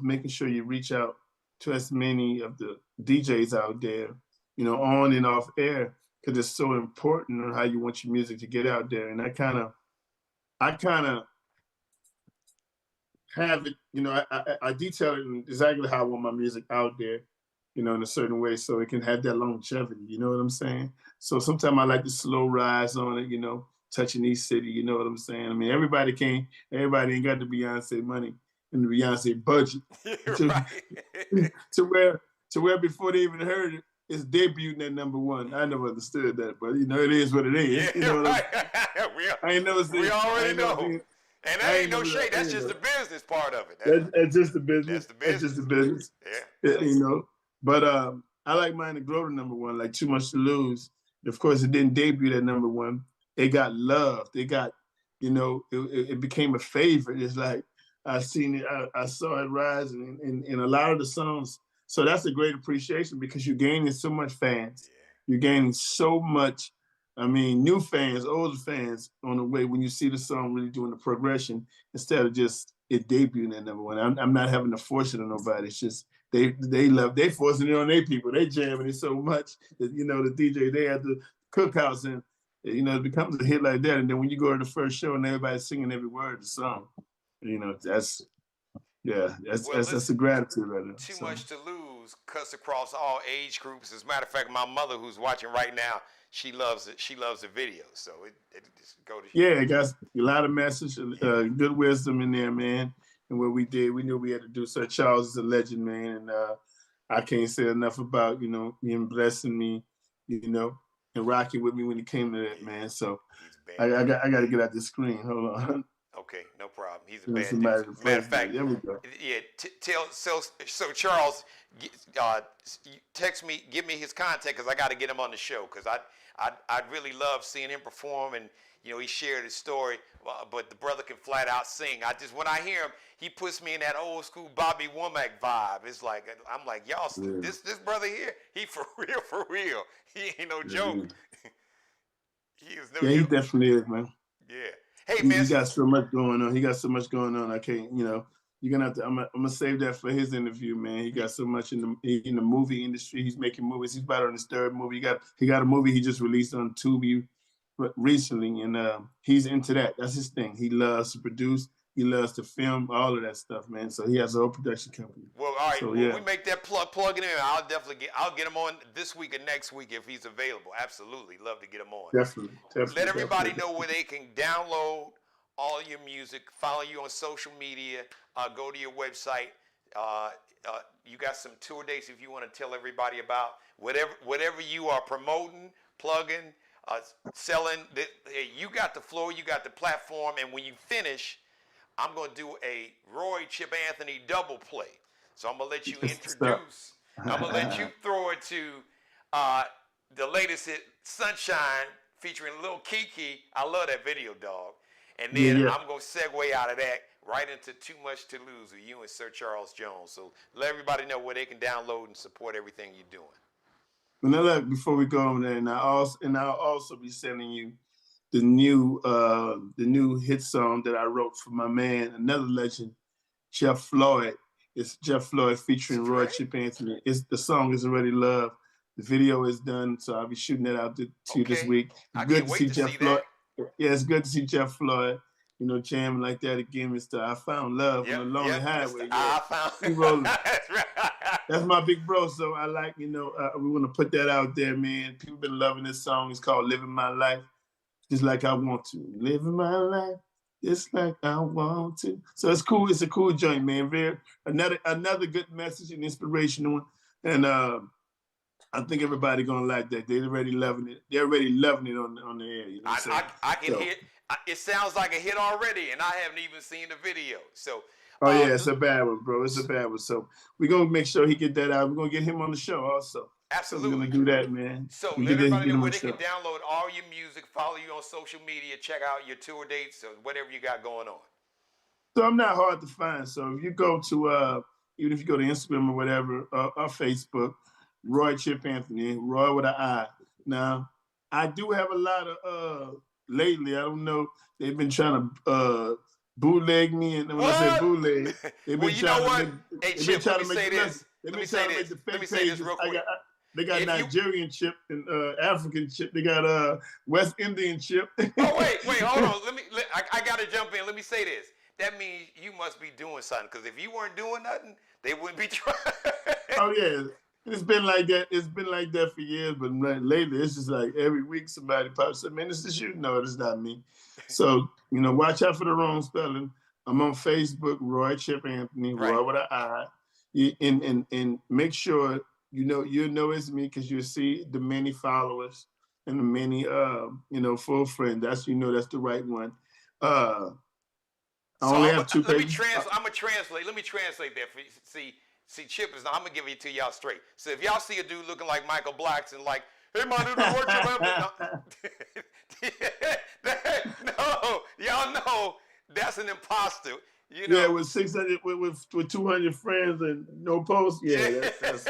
making sure you reach out to as many of the DJs out there, you know, on and off air, because it's so important on how you want your music to get out there. And I kind of have it, you know, I detail it in exactly how I want my music out there, you know, in a certain way, so it can have that longevity. You know what I'm saying? So sometimes I like the slow rise on it, you know, touching each city. You know what I'm saying? I mean, everybody ain't got the Beyonce money and the Beyonce budget to where before they even heard it, it's debuting at #1. I never understood that, but you know, it is what it is. Yeah, you know right. I ain't never seen. We already know. And that ain't no shade. That's just the business part of it. That's just the business. That's the business. That's just the business. Yeah. You know. But I like mine to grow to #1, like Too Much to Lose. Of course, it didn't debut at #1. It got loved. It got, you know, it became a favorite. It's like I seen it, I saw it rise in a lot of the songs. So that's a great appreciation, because you're gaining so much fans. Yeah. You're gaining so much. I mean, new fans, older fans on the way when you see the song really doing the progression instead of just it debuting at #1. I'm not having to force it on nobody. It's just they forcing it on their people. They jamming it so much that, you know, the DJ, they at the cookhouse, and, you know, it becomes a hit like that. And then when you go to the first show and everybody's singing every word of the song, you know, that's a gratitude right there. Too Much to Lose cuts across all age groups. As a matter of fact, my mother, who's watching right now, she loves it. She loves the video. So it just go to. Yeah, it got a lot of message, good wisdom in there, man. And what we did, we knew we had to do. Sir Charles is a legend, man, and I can't say enough about, you know, him blessing me, you know, and rocking with me when he came to that, man. So I got to get out the screen. Hold on. Okay, no problem. He's a bad dude. Matter of fact, there we go. Yeah, so Charles, text me, give me his contact, because I got to get him on the show, because I'd really love seeing him perform, and, you know, he shared his story, but the brother can flat out sing. When I hear him, he puts me in that old school Bobby Womack vibe. It's like, I'm like, y'all, this brother here, he for real. He ain't no joke. He is no joke. Yeah, he definitely is, man. Yeah. Hey, man. He got so much going on. I can't, you know, you're gonna have to. I'm gonna save that for his interview, man. He got so much in the movie industry. He's making movies. He's about on his 3rd movie. He got a movie he just released on Tubi recently, and he's into that. That's his thing. He loves to produce. He loves to film, all of that stuff, man. So he has a whole production company. Well, all right. So, when we make that plug it in, I'll get him on this week or next week if he's available. Absolutely, love to get him on. Definitely. Let everybody know where they can download all your music, follow you on social media, go to your website. You got some tour dates if you want to tell everybody about whatever you are promoting, plugging, selling. You got the floor, you got the platform, and when you finish, I'm going to do a Roy Chip Anthony double play. So I'm going to let you introduce. I'm going to let you throw it to the latest hit, Sunshine, featuring Lil Kiki. I love that video, dog. And then I'm going to segue out of that right into Too Much to Lose with you and Sir Charles Jones. So let everybody know where they can download and support everything you're doing. Well, now look, before we go on there, I'll also be sending you the new hit song that I wrote for my man, another legend, Jeff Floyd. It's Jeff Floyd featuring Roy Chip Anthony. The song is already loved. The video is done, so I'll be shooting that out to you this week. It's good to see Jeff Floyd. Yeah, it's good to see Jeff Floyd, you know, jamming like that again, Mr. I Found Love on the Lonely Highway. I found That's right. That's my big bro, so I like, you know, we want to put that out there, man. People been loving this song. It's called Living My Life Just Like I Want to. Living my life just like I want to. So it's cool. It's a cool joint, man. Another good message and inspirational one. And I think everybody gonna like that. They're already loving it. They're already loving it on the air. You know what I'm saying? I can hear. It sounds like a hit already, and I haven't even seen the video. So. Oh yeah, it's a bad one, bro. It's a bad one. So we're gonna make sure he get that out. We're gonna get him on the show also. Absolutely. So we're gonna do that, man. So let everybody know where they can download all your music, follow you on social media, check out your tour dates, or whatever you got going on. So I'm not hard to find. So if you go to even if you go to Instagram or whatever, or Facebook, Roy Chip Anthony, Roy with an I. Now, I do have a lot of lately, I don't know, they've been trying to bootleg me, and when I say bootleg, they've been trying to make, hey, Chip, let me say this. let me say this. Let me say this real quick. They got Nigerian chip and African chip. They got West Indian chip. Oh wait, hold on. I gotta jump in. Let me say this. That means you must be doing something, because if you weren't doing nothing, they wouldn't be trying. Oh yeah, it's been like that. It's been like that for years, but lately it's just like every week somebody pops up. Man, this is you. No, it's not me. So watch out for the wrong spelling. I'm on Facebook, Roy Chip Anthony, right. Roy with an I. And make sure you know it's me, because you'll see the many followers and the many full friends. That's that's the right one. I only have 2 pages. I'm gonna translate. Let me translate that for you. See, Chip is. I'm gonna give it to y'all straight. So if y'all see a dude looking like Michael Blackson, like, hey, my dude, Roy Chip Anthony. No, y'all know that's an imposter. Yeah, with 600, with 200 friends and no posts. Yeah, that's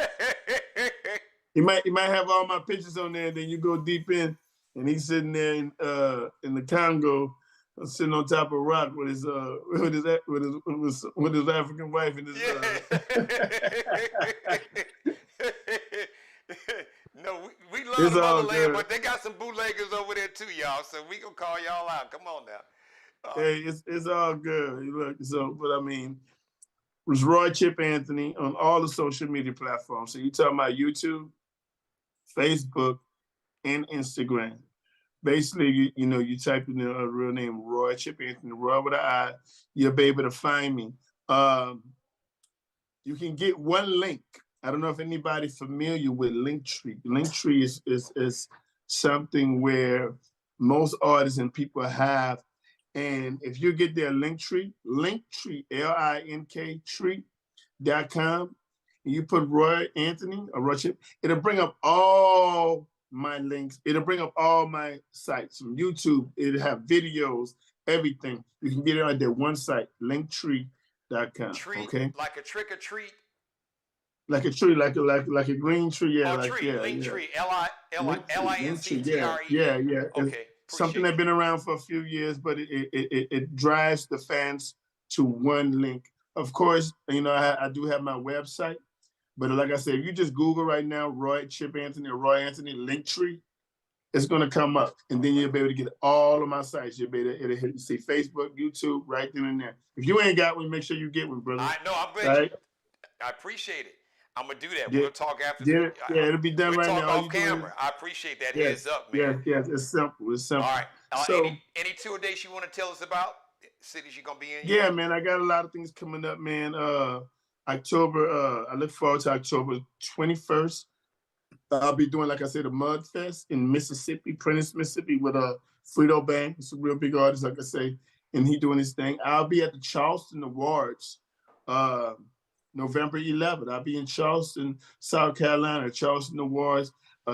he might have all my pictures on there. And then you go deep in, and he's sitting there in the Congo, sitting on top of a rock with his African wife and his. No, we love the motherland, but they got some bootleggers over there too, y'all. So we gonna call y'all out. Come on now. Hey, it's all good. Look, but I mean, it was Roy Chip Anthony on all the social media platforms. So you talking about YouTube, Facebook, and Instagram. Basically, you type in a real name, Roy Chip Anthony, Roy with an I, you'll be able to find me. You can get one link. I don't know if anybody's familiar with Linktree. Linktree is something where most artists and people have. And if you get their Linktree, Link tree.com, and you put Roy Anthony or Roy Chip, it'll bring up all my links. It'll bring up all my sites from YouTube. It'll have videos, everything. You can get it on that one site, linktree.com. Okay? Like a trick or treat? Like a tree, like a green tree. Yeah, Linktree. L-I-N-C-T-R-E. Yeah. Okay. Something that's been around for a few years, but it drives the fans to one link. Of course, I do have my website, but like I said, if you just Google right now, Roy Chip Anthony or Roy Anthony Linktree, it's going to come up, and then you'll be able to get all of my sites. You'll be able to see Facebook, YouTube, right then and there. If you ain't got one, make sure you get one, brother. I'm glad. Right? I appreciate it. I'm gonna do that. We'll talk after. It'll be done right now. Off camera. I appreciate that. Heads up, man. Yes, it's simple. All right. So, any tour dates you want to tell us about? Cities you're gonna be in? Yeah, man. I got a lot of things coming up, man. October. I look forward to October 21st. I'll be doing, like I said, a Mud Fest in Mississippi, Prentice, Mississippi, with Frito Bang. It's a real big artist, like I say, and he doing his thing. I'll be at the Charleston Awards. November 11th, I'll be in Charleston, South Carolina, Charleston Awards.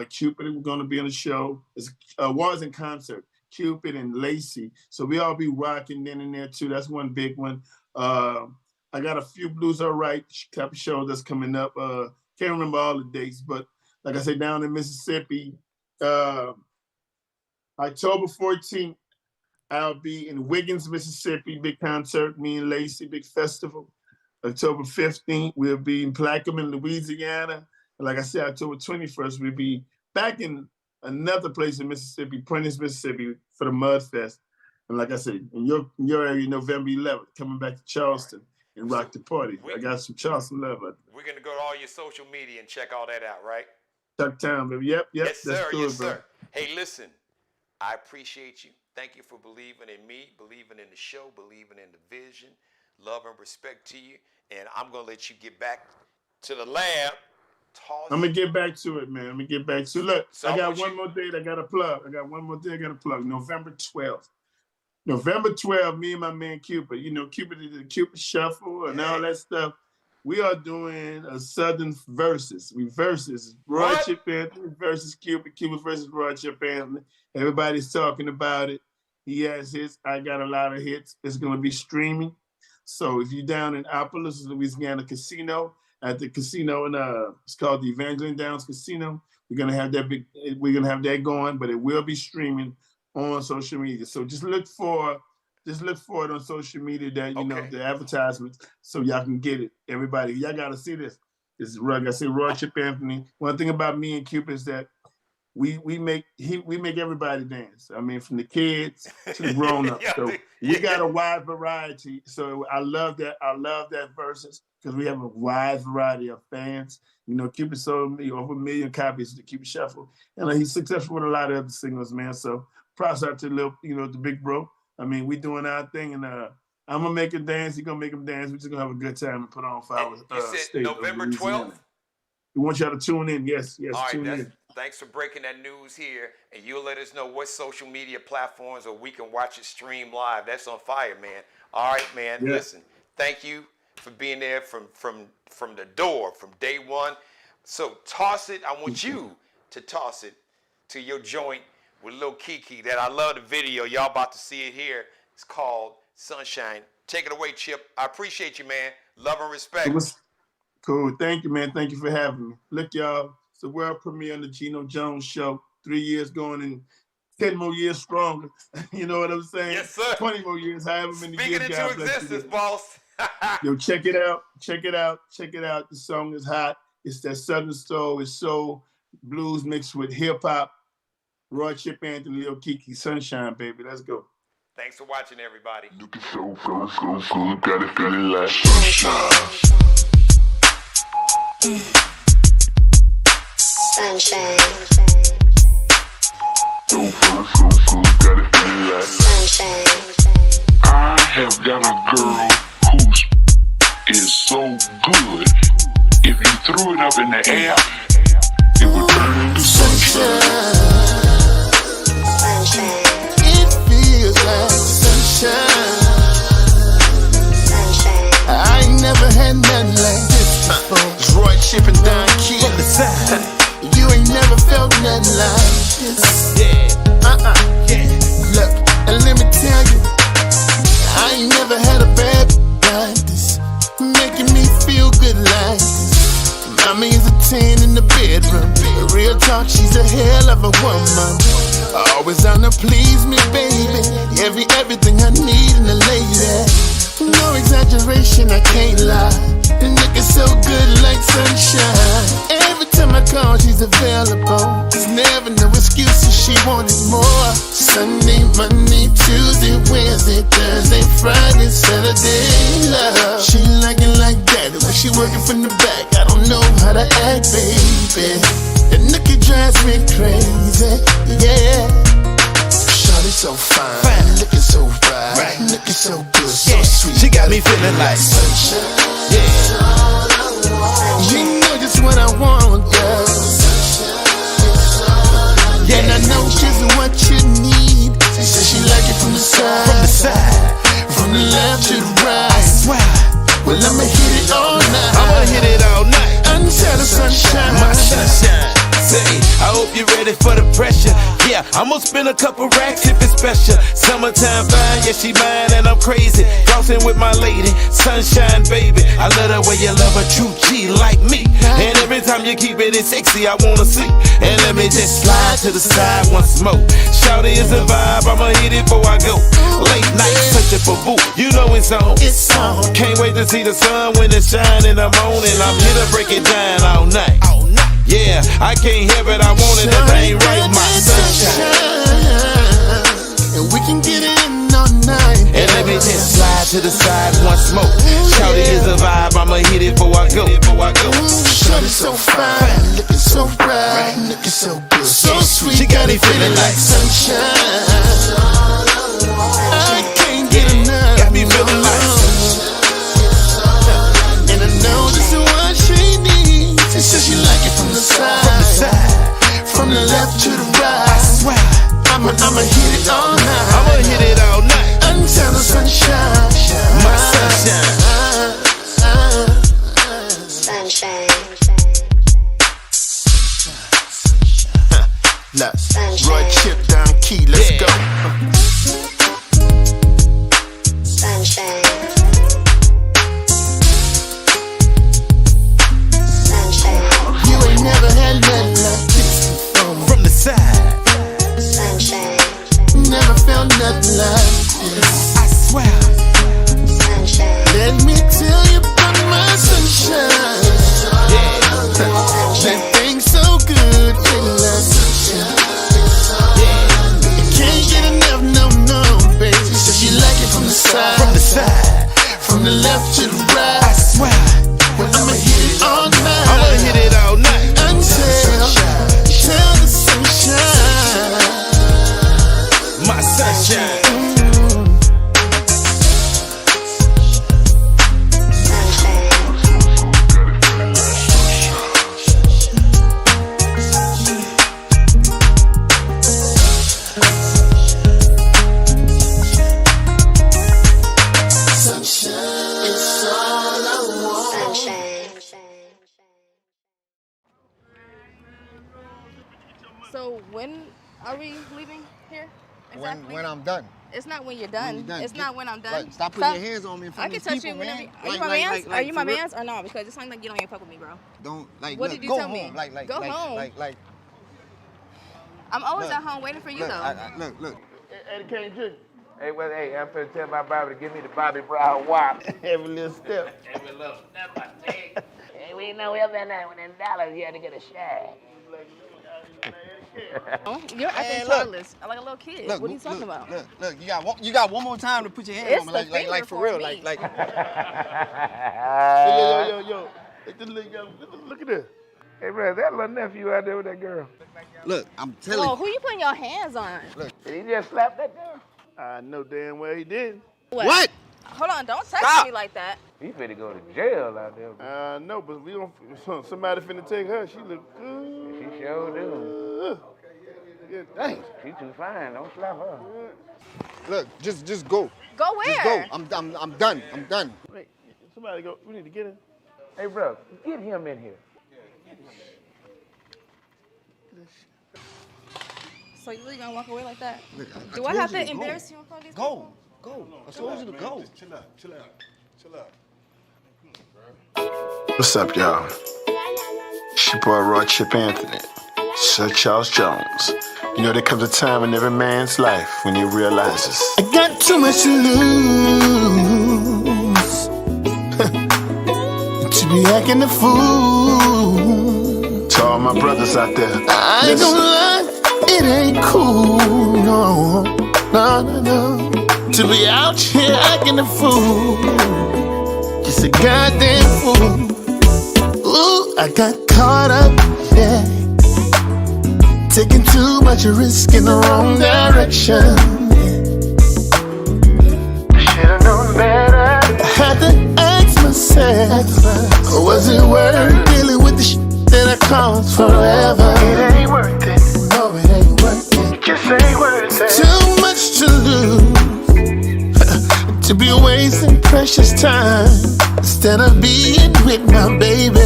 Cupid, we're going to be on the show. It's awards and concert. Cupid and Lacey. So we all be rocking then and there too. That's one big one. I got a few Blues Are Right type of shows that's coming up. Can't remember all the dates, but like I say, down in Mississippi, October 14th, I'll be in Wiggins, Mississippi, big concert, me and Lacey, big festival. October 15th, we'll be in Plaquemine, Louisiana. And like I said, October 21st, we'll be back in another place in Mississippi, Prentice, Mississippi, for the Mud Fest. And like I said, in your area, November 11th, coming back to Charleston and rock the party. I got some Charleston love. We're going to go to all your social media and check all that out, right? Chuck Town, baby. Yep. Yes, sir. Sir. Hey, listen, I appreciate you. Thank you for believing in me, believing in the show, believing in the vision. Love and respect to you, and I'm gonna let you get back to the lab. I'm gonna get back to it, man. I'm gonna get back to it. Look, so I got one more date I gotta plug. November 12th. November 12th, me and my man Cupid. Cupid did the Cupid Shuffle and all that stuff. We are doing a Southern versus. Roy Chip Anthony versus Cupid. Cupid versus Roy Chip Anthony. Everybody's talking about it. He has hits. I got a lot of hits. It's gonna be streaming. So if you're down in Annapolis, Louisiana Casino, at the casino, and it's called the Evangeline Downs Casino, we're gonna have that going, but it will be streaming on social media. So just look for it on social media, that the advertisements, so y'all can get it. Everybody, y'all gotta see this. like I said, Roy Chip Anthony. One thing about me and Cupid is that we make everybody dance. I mean, from the kids to the grown-ups. So we got a wide variety. So I love that. I love that versus because we have a wide variety of fans. You know, Cupid sold over 1 million copies of the Cupid Shuffle, and he's successful with a lot of other singles, man. So props out to the big bro. I mean, we doing our thing, and I'm gonna make him dance. He's gonna make him dance. We're just gonna have a good time and put on for our state. November 12th. We want y'all to tune in. Yes, all right, tune in. Thanks for breaking that news here, and you'll let us know what social media platforms or we can watch it stream live. That's on fire, man. All right, man. Yeah. Listen, thank you for being there from the door, from day one. So toss it. I want you to toss it to your joint with Lil Kiki. That I love the video. Y'all about to see it here. It's called Sunshine. Take it away, Chip. I appreciate you, man. Love and respect. Cool. Thank you, man. Thank you for having me. Look, y'all. It's the world premiere on the Geno Jones Show. 3 years going and 10 more years stronger. You know what I'm saying? Yes, sir. 20 more years, however many years. Speaking into existence, boss. Yo, check it out. Check it out. Check it out. The song is hot. It's that Southern soul. It's soul, blues mixed with hip hop. Roy Chip Anthony, Lil Kiki, Sunshine, baby. Let's go. Thanks for watching, everybody. Looking so good, got it feeling like sunshine. Sunshine. So good, got it feeling like sunshine. I have got a girl who is so good. If you threw it up in the air, it would turn into sunshine. Sunshine. It feels like sunshine. Sunshine. I ain't never had nothing like this before. It's Roy Chip and Don Key on the side. You ain't never felt nothing like this. Look, and let me tell you, I ain't never had a bad like this, making me feel good like this. Mommy is a 10 in the bedroom. Real talk, she's a hell of a woman. Always on to please me, baby. Everything I need in a lady. No exaggeration, I can't lie. The nigga's so good like sunshine. Every time I call, she's available. There's never no excuses, she wanted more. Sunday, Monday, Tuesday, Wednesday, Thursday, Friday, Saturday, love. She like it like that, when she working from the back. I don't know how to act, baby. The nigga drives me crazy, yeah. Shawty so fine, looking so right, looking so good, so sweet. She got me feeling like sunshine. Yeah. You know just what I want, girl. Yeah, and I know just what you need. She said she like it from the side, from the left to the right. I swear. Well, I'ma hit it all night. I'ma hit it all night until the sunshine. My sunshine. Say, I hope you're ready for the pressure. Yeah, I'ma spend a couple racks if it's special. Summertime fine, yeah, she mine and I'm crazy. Crossing with my lady, sunshine baby. I love the way you love a true G like me. And every time you keep it sexy, I wanna see. And let me just slide to the side once more. Shawty is a vibe, I'ma hit it before I go. Late night searching for boo, you know it's on. It's on. Can't wait to see the sun when it's shining in the morning. I'm here to break it down all night. Yeah, I can't help it, I want it, that ain't right, my sunshine. And we can get it in all night. And let me just slide to the side once more. Shawty is a vibe, I'ma hit it before I go. Shawty so fine, looking so bright, looking so good, so sweet. She got me feeling like sunshine. I can't get enough. Got me feeling like sunshine. And I know this is what she needs. She says she like it from the side, from the left to the right. I swear. I'ma hit it all night. I'ma hit it all night until the sunshine. My sunshine. Sunshine. Look, Roy Chip Don Key, let's go. side. From the left to the right. I swear, I'ma hit it all night. I'ma hit it all night. Until the sunshine. My sunshine. So when are we leaving here? Exactly? When I'm done. It's not when you're done. It's not when I'm done. Right. Stop putting your hands on me in front I of can these touch people, you man. whenever. Are you my mans? Are you my for real. mans or no? Because it sounds like you don't even fuck with me, bro. Don't like. What look, did you go tell home. me? Go home. Like. I'm always Look. at home waiting for you Look, though. look. Eddie Kane Jr. Hey, well, hey, I'm finna tell my Bobby to give me the Bobby Brown wop. Every little step. Every little step I take. Hey, we know every night when in Dallas you had to get a shag. You're acting childless, like a little kid. Look, What are you talking about? Look, you got one more time to put your hands It's on me, the like finger for for real, me. like. Yo. Look at this. Hey, bro, is that little nephew out there with that girl? Look, I'm telling Whoa, you. who you putting your hands on? Did he just slap that girl? I know damn well he did. What? Hold on, don't touch Stop. me like that. He finna go to jail out there. No, but we don't. Somebody finna take her. She look good. She sure do. Yeah, dang. She too fine. Don't slap her. Look, just go. Go where? Just go. I'm done. I'm done. Wait, somebody go. We need to get him. Hey, bro, get him in here. So you really gonna walk away like that? Look, Do I have to embarrass you in front of these people? Go. I told you to go. Chill out. What's up, y'all? It's your boy Roy Chip Anthony, Sir Charles Jones. You know, there comes a time in every man's life when he realizes I got too much to lose to be acting a fool. to all my brothers out there. I ain't gonna lie, it ain't cool, no. To be out here acting a fool, just a goddamn fool. Ooh, I got caught up, yeah, taking too much risk in the wrong direction. Should've known better. I had to ask myself, was it worth dealing with the shit that I caused forever? It ain't worth it. No, it ain't worth it. It just ain't worth it. Too much to lose to be wasting precious time instead of being with my baby,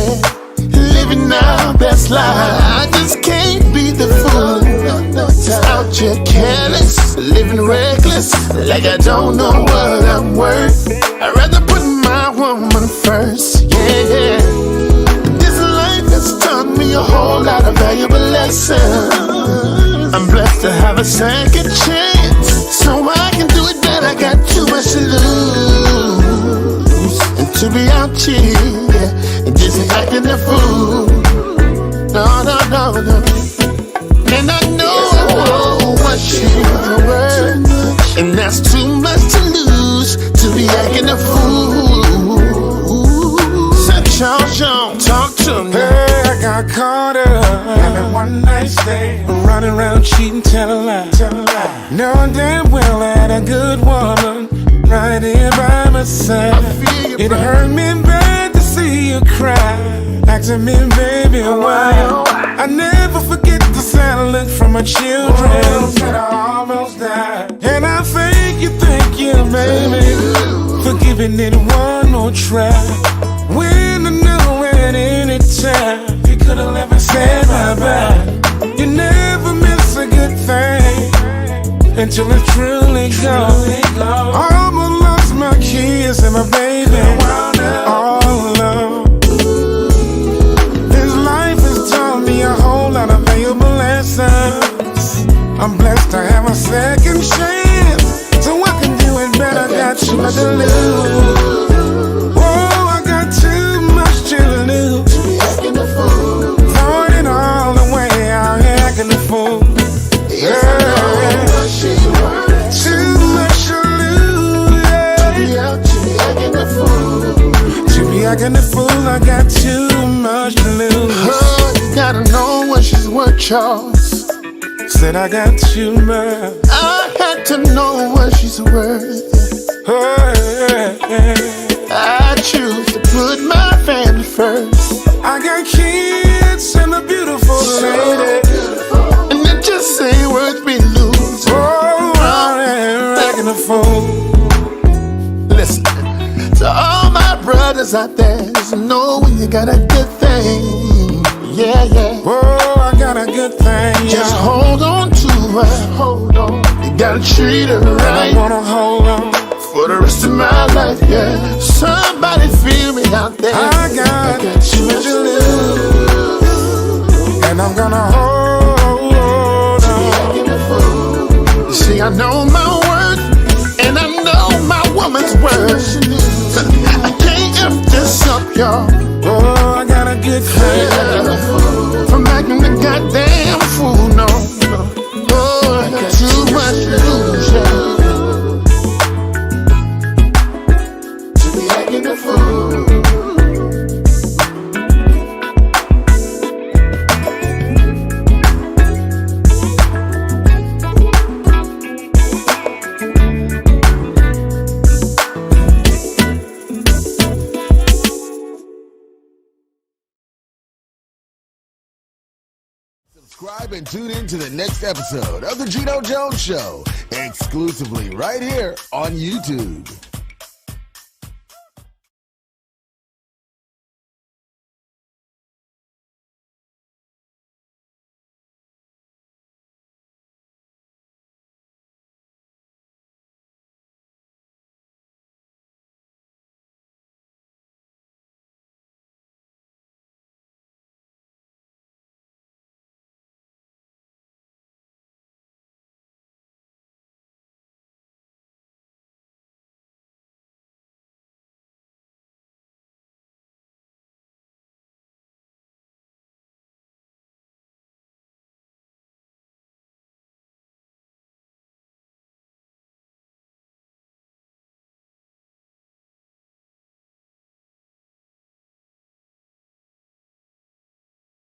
living our best life. I just can't be the fool out here careless, living reckless, like I don't know what I'm worth. I'd rather put my woman first, yeah. This life has taught me a whole lot of valuable lessons. I'm blessed to have a second chance, so I can do it better. I got too much to lose, and to be out here, yeah, and just acting a fool. No. And I know what you're worth, and that's too much to lose to be acting a fool. Sir Charles Jones, talk to me. Hey, I got caught up having one night stand, running around cheating, telling lies. Knowing damn well I had a good woman right here by my side. It hurt me bad to see you cry, asking me, baby, why? I never forget the sad look from my children that I almost died. And I thank you, baby, for giving it one more try. When I know at any time you could have never said bye-bye. You never miss a good thing until it's truly gone. I almost lost my kids and my baby all alone. This life has taught me a whole lot of valuable lessons. I'm blessed to have a second chance, so I can do it better. Got too much to lose. Oh, I got too much to lose. Throwing it all away out here acting a fool. Yeah. Too much to lose. Yeah. acting a fool, I got too much to lose. Oh, you gotta know what she's worth, Charles. Said I got too much. I had to know what she's worth. Oh, yeah. I choose to put my family first. I got kids and a beautiful lady, and it just ain't worth me losing. Oh, I'm acting a fool. Listen, to all my brothers out there, just know when you got a good thing. Yeah, yeah. Oh, I got a good thing. Just hold on to her. Hold on. You gotta treat her right. I wanna hold on for the rest of my life, yeah. Somebody feel me out there. I got too much to lose, and I'm gonna hold on. You see, I know my worth, and I know my woman's worth. I can't F this up, y'all. Oh, I got a good thing. From acting the goddamn fool, no. Oh, I got too much to lose, yeah. A fool. Subscribe and tune in to the next episode of The Geno Jones Show, exclusively right here on YouTube.